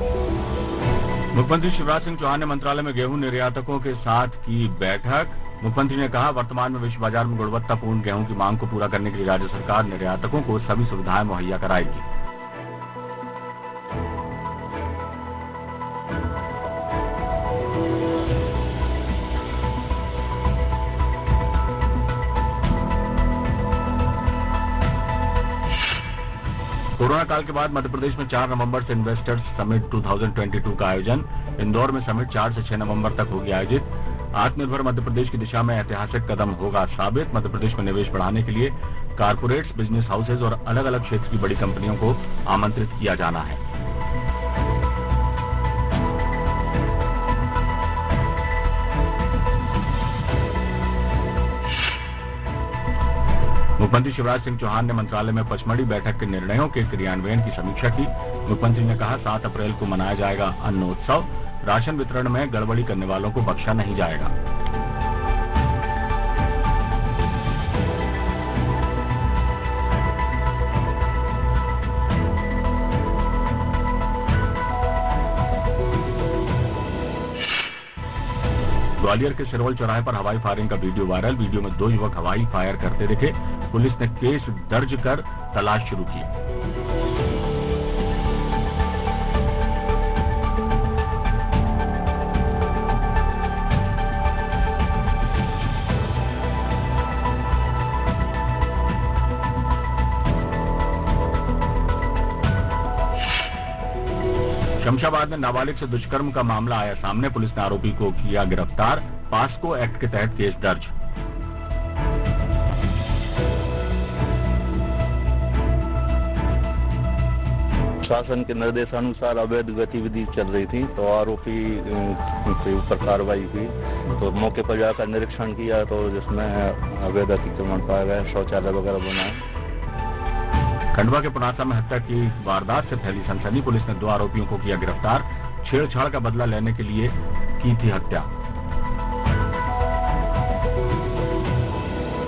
मुख्यमंत्री शिवराज सिंह चौहान ने मंत्रालय में गेहूं निर्यातकों के साथ की बैठक। मुख्यमंत्री ने कहा, वर्तमान में विश्व बाजार में गुणवत्तापूर्ण गेहूं की मांग को पूरा करने के लिए राज्य सरकार निर्यातकों को सभी सुविधाएं मुहैया कराएगी। कोरोना काल के बाद मध्य प्रदेश में 4 नवंबर से इन्वेस्टर्स समिट 2022 का आयोजन। इंदौर में समिट 4 से 6 नवंबर तक होगी आयोजित। आत्मनिर्भर मध्य प्रदेश की दिशा में ऐतिहासिक कदम होगा साबित। मध्य प्रदेश में निवेश बढ़ाने के लिए कारपोरेट्स, बिजनेस हाउसेज और अलग अलग क्षेत्र की बड़ी कंपनियों को आमंत्रित किया जाना है। मुख्यमंत्री शिवराज सिंह चौहान ने मंत्रालय में पचमढ़ी बैठक के निर्णयों के क्रियान्वयन की समीक्षा की। मुख्यमंत्री ने कहा, 7 अप्रैल को मनाया जाएगा अन्नोत्सव। राशन वितरण में गड़बड़ी करने वालों को बख्शा नहीं जाएगा। ग्वालियर के सिरोल चौराहे पर हवाई फायरिंग का वीडियो वायरल। वीडियो में 2 युवक हवाई फायर करते दिखे। पुलिस ने केस दर्ज कर तलाश शुरू की। शमशाबाद में नाबालिग से दुष्कर्म का मामला आया सामने। पुलिस ने आरोपी को किया गिरफ्तार। पास्को एक्ट के तहत केस दर्ज। शासन के निर्देशानुसार अवैध गतिविधि चल रही थी, तो आरोपी के ऊपर कार्रवाई हुई। तो मौके पर जाकर निरीक्षण किया तो जिसमें अवैध अतिक्रमण पाया गया, शौचालय वगैरह बनाए। खंडवा के पुनासा में हत्या की वारदात से फैली सनसनी। पुलिस ने 2 आरोपियों को किया गिरफ्तार। छेड़छाड़ का बदला लेने के लिए की थी हत्या।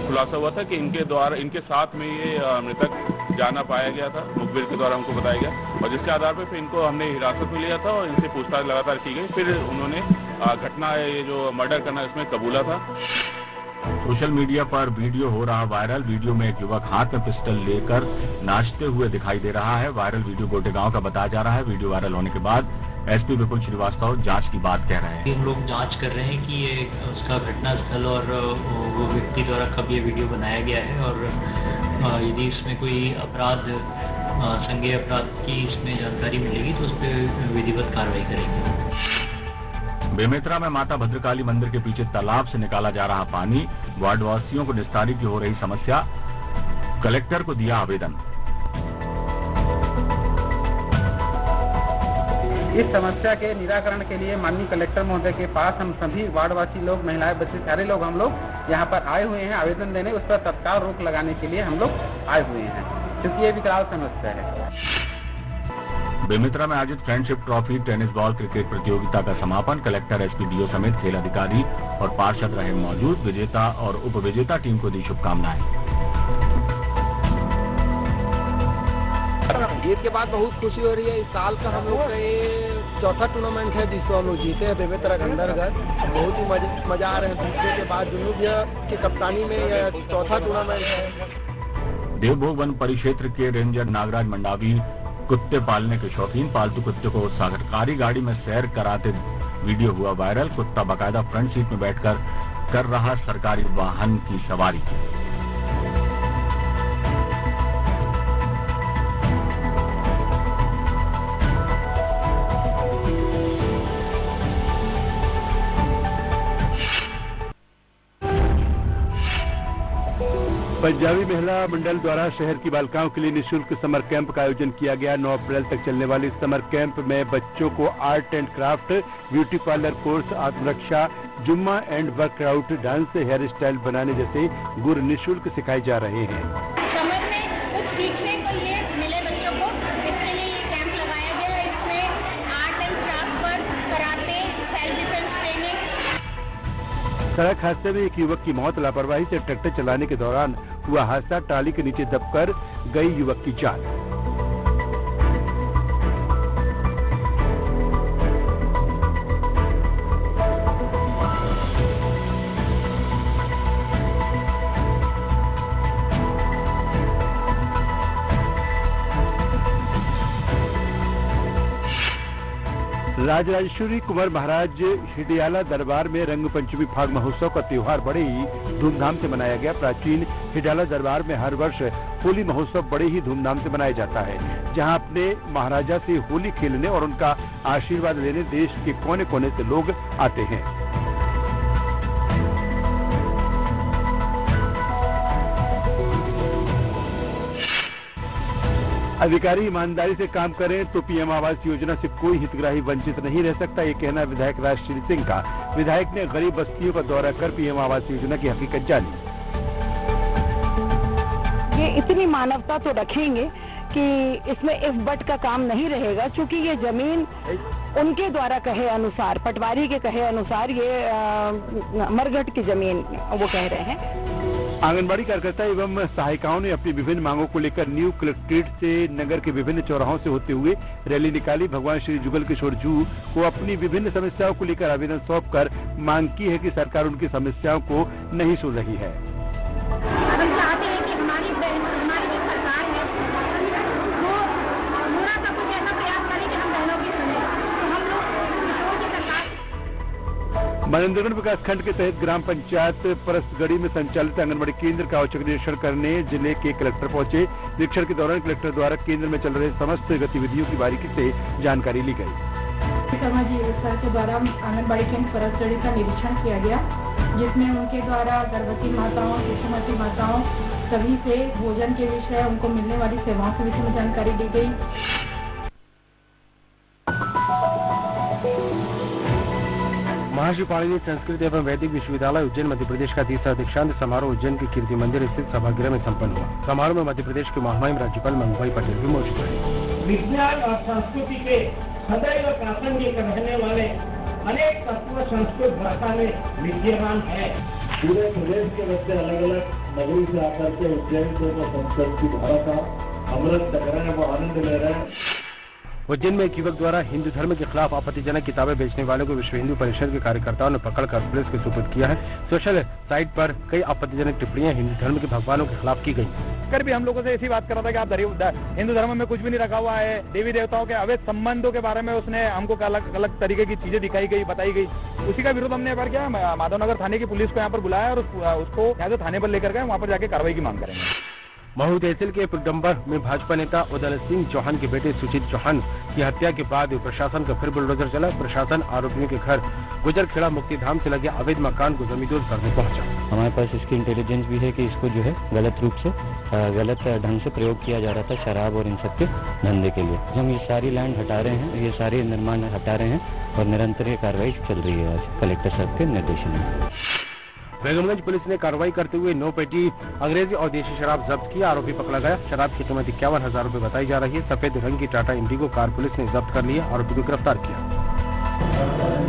खुलासा हुआ था कि इनके साथ में ये मृतक जाना पाया गया था। मुखबिर के द्वारा हमको बताया गया और जिसके आधार पर फिर इनको हमने हिरासत में लिया था और इनसे पूछताछ लगातार की गई। फिर उन्होंने घटना ये जो मर्डर करना इसमें कबूला था। सोशल मीडिया पर वीडियो हो रहा वायरल। वीडियो में एक युवक हाथ में पिस्टल लेकर नाचते हुए दिखाई दे रहा है। वायरल वीडियो गोटे गांव का बताया जा रहा है। वीडियो वायरल होने के बाद एसपी विपुल श्रीवास्तव जांच की बात कह रहे हैं। हम लोग जांच कर रहे हैं कि ये उसका घटनास्थल और वो व्यक्ति द्वारा कब ये वीडियो बनाया गया है और यदि इसमें कोई अपराध, संज्ञेय अपराध की इसमें जानकारी मिलेगी तो उस पर विधिवत कार्रवाई करेंगे। बेमेतरा में माता भद्रकाली मंदिर के पीछे तालाब से निकाला जा रहा पानी। वार्डवासियों को निस्तारी की हो रही समस्या। कलेक्टर को दिया आवेदन। इस समस्या के निराकरण के लिए माननीय कलेक्टर महोदय के पास हम सभी वार्डवासी लोग, महिलाएं, बच्चे, सारे लोग हम लोग यहाँ पर आए हुए हैं आवेदन देने। उस पर तत्काल रोक लगाने के लिए हम लोग आए हुए हैं, क्योंकि ये विकराल समस्या है। बेमेतरा में आयोजित friendship trophy tennis ball cricket प्रतियोगिता का समापन। कलेक्टर, एसपी, डीओ समेत खेल अधिकारी और पार्षद रहे मौजूद। विजेता और उपविजेता टीम को दी शुभकामनाएं। जीत के बाद बहुत खुशी हो रही है। इस साल का हम लोग का ये चौथा टूर्नामेंट है जिसको हम लोग जीते हैं बेमेतरा के अंतर्गत। बहुत ही मजा आ रहे हैं। दूसरे के बाद जुनूब की कप्तानी में यह चौथा टूर्नामेंट है। देवभोग वन परिक्षेत्र के रेंजर नागराज मंडावी कुत्ते पालने के शौकीन। पालतू कुत्ते को सरकारी गाड़ी में सैर कराते वीडियो हुआ वायरल। कुत्ता बाकायदा फ्रंट सीट में बैठकर कर रहा सरकारी वाहन की सवारी। पंजाबी महिला मंडल द्वारा शहर की बालिकाओं के लिए निःशुल्क समर कैंप का आयोजन किया गया। 9 अप्रैल तक चलने वाले इस समर कैंप में बच्चों को art and craft, beauty parlour course, आत्मरक्षा, Zumba and workout, dance, hair style बनाने जैसे गुर निःशुल्क सिखाए जा रहे हैं। समर में कुछ सीखने को लिए मिले बच्चों को, इसके लिए ये कैंप लगाया गया। इसमें आर्ट एंड क्राफ्ट पर कराटे, सेल्फ डिफेंस ट्रेनिंग। सड़क हादसे में एक युवक की मौत। लापरवाही से ट्रैक्टर चलाने के दौरान हुआ हादसा। टाली के नीचे दबकर गई युवक की जान। राजराजेश्वरी कुंवर महाराज हिडियाला दरबार में रंग पंचमी फाग महोत्सव का त्योहार बड़े ही धूमधाम से मनाया गया। प्राचीन हिडियाला दरबार में हर वर्ष होली महोत्सव बड़े ही धूमधाम से मनाया जाता है, जहां अपने महाराजा से होली खेलने और उनका आशीर्वाद लेने देश के कोने कोने से लोग आते हैं। अधिकारी ईमानदारी से काम करें तो पीएम आवास योजना से कोई हितग्राही वंचित नहीं रह सकता, ये कहना विधायक राजश्री सिंह का। विधायक ने गरीब बस्तियों का दौरा कर पीएम आवास योजना की हकीकत जानी। ये इतनी मानवता तो रखेंगे कि इसमें इफ बट का काम नहीं रहेगा, क्योंकि ये जमीन उनके द्वारा कहे अनुसार, पटवारी के कहे अनुसार ये मरघट की जमीन वो कह रहे हैं। आंगनबाड़ी कार्यकर्ता एवं सहायिकाओं ने अपनी विभिन्न मांगों को लेकर न्यू कलेक्ट्रेट से नगर के विभिन्न चौराहों से होते हुए रैली निकाली। भगवान श्री जुगल किशोर जू को अपनी विभिन्न समस्याओं को लेकर आवेदन सौंपकर मांग की है कि सरकार उनकी समस्याओं को नहीं सुन रही है। हम चाहते हैं कि हमारी जो सरकार है वो पूरा का कुछ ऐसा प्रयास करे कि हम बहनों की सुने। तो हम लोग किशोर की सरकार मनेंद्रगढ़ विकासखंड के तहत ग्राम पंचायत परसगढ़ी में संचालित आंगनबाड़ी केंद्र का औचक निरीक्षण करने जिले के कलेक्टर पहुंचे। निरीक्षण के दौरान कलेक्टर द्वारा केंद्र में चल रहे समस्त गतिविधियों की बारीकी से जानकारी ली गई। शर्मा जी सर के द्वारा आंगनबाड़ी केंद्र परसगढ़ी का निरीक्षण किया गया, जिसमें उनके द्वारा गर्भवती माताओं, शिशुमती माताओं सभी से भोजन के विषय, उनको मिलने वाली सेवाओं के विषय में जानकारी दी गई। महर्षि पाणिनि संस्कृत एवं वैदिक विश्वविद्यालय उज्जैन मध्य प्रदेश का 30वां दीक्षांत समारोह उज्जैन के कीर्ति मंदिर स्थित सभागृह में संपन्न हुआ। समारोह में मध्य प्रदेश के महामहिम राज्यपाल मंगूभाई पटेल भी मौजूद रहे। विज्ञान और संस्कृति के सदैव प्रासंगिक रहने वाले अनेक तत्व संस्कृत भाषा में विद्यमान है। पूरे प्रदेश के बच्चे अलग अलग नगरी से आकर के उज्जैन से संस्कृत की धारा का अमृत लग रहे हैं, वो आनंद ले रहे हैं। उज्जैन में एक युवक द्वारा हिंदू धर्म के खिलाफ आपत्तिजनक किताबें बेचने वालों को विश्व हिंदू परिषद के कार्यकर्ताओं ने पकड़कर पुलिस के सुपुर्द किया है। सोशल साइट पर कई आपत्तिजनक टिप्पणियां हिंदू धर्म के भगवानों के खिलाफ की गई। कर भी हम लोगों से ऐसी बात कर रहा था कि आप हिंदू धर्म में कुछ भी नहीं रखा हुआ है, देवी देवताओं के अवैध संबंधों के बारे में उसने हमको अलग अलग तरीके की चीजें दिखाई गई, बताई गई। उसी का विरोध हमने किया। माधवनगर थाने की पुलिस को यहाँ पर बुलाया और उसको यहाँ से थाने पर लेकर गए, वहाँ पर जाके कार्रवाई की मांग करेंगे। महू तहसील के पुरडम्बर में भाजपा नेता उदय सिंह चौहान के बेटे सुजीत चौहान की हत्या के बाद प्रशासन का फिर बुलडोजर चला। प्रशासन आरोपियों के घर गुजरखेड़ा मुक्तिधाम से लगे अवैध मकान को जमींदोज करने पहुंचा। हमारे पास इसकी इंटेलिजेंस भी है कि इसको जो है गलत रूप से गलत ढंग से प्रयोग किया जा रहा था शराब और इन सब के धंधे के लिए। हम ये सारी लैंड हटा रहे हैं, ये सारे निर्माण हटा रहे हैं और निरंतर ये कार्रवाई चल रही है आज कलेक्टर साहब के निर्देशन में। बेगमगंज पुलिस ने कार्रवाई करते हुए 9 पेटी अंग्रेजी और देशी शराब जब्त किया। आरोपी पकड़ा गया। शराब की कीमत 51,000 रुपए बताई जा रही है। सफेद रंग की टाटा इंडिगो कार पुलिस ने जब्त कर लिया। आरोपी को गिरफ्तार किया,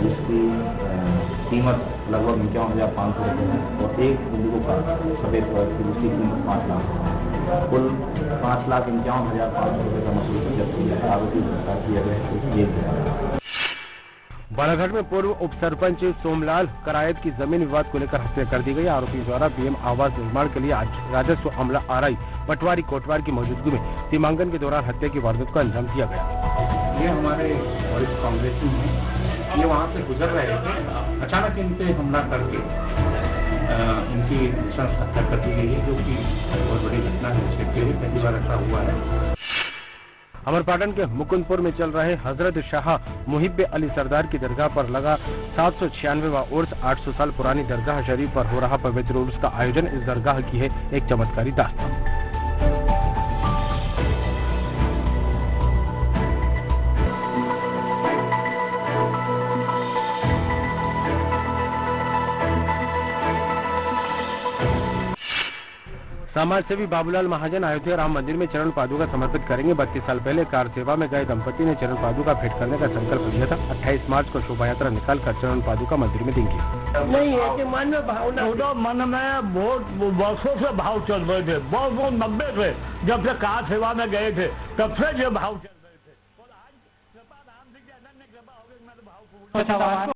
जिसकी कीमत लगभग 51,500 रुपये है और एक इंडिगो कार सफेद कलर की, उसकी कीमत 5 लाख, कुल 5,51,500 रुपये का मसूल जब्त किया। आरोपी गिरफ्तार किया गया। बालाघाट में पूर्व उप सरपंच सोमलाल करायत की जमीन विवाद को लेकर हत्या कर दी गई। आरोपी द्वारा पीएम आवास निर्माण के लिए राजस्व अमला आरआई पटवारी कोटवार की मौजूदगी में सीमांकन के दौरान हत्या की वारदात को अंजाम दिया गया। ये हमारे वरिष्ठ कांग्रेसी हैं, ये वहाँ से गुजर रहे थे, अचानक इन पे हमला करके इनकी नृशंस हत्या कर दी गई है, जो कि बहुत बड़ी घटना है। क्षेत्र में पहली बार ऐसा हुआ है। अमरपाटन के मुकुंदपुर में चल रहे हजरत शाह मुहिब्बे अली सरदार की दरगाह पर लगा 796वां उर्स 800 साल पुरानी दरगाह शरीफ पर हो रहा पवित्र उर्स का आयोजन इस दरगाह की है एक चमत्कारी दास्तान। समाज सेवी बाबूलाल महाजन अयोध्या राम मंदिर में चरण पादुका समर्पित करेंगे। 32 साल पहले कार सेवा में गए दंपति ने चरण पादुका भेंट करने का संकल्प लिया था। 28 मार्च को शोभा यात्रा निकालकर चरण पादुका मंदिर में देंगे। नहीं है कि मन में भावना, मन में बहुत वर्षों से भाव चल रहे थे, बहुत 90 से जब से कार सेवा में गए थे तब से ये भाव चल रहे थे। और आज कृपा राम जी की अनन्य कृपा हो गई, मैं तो भाव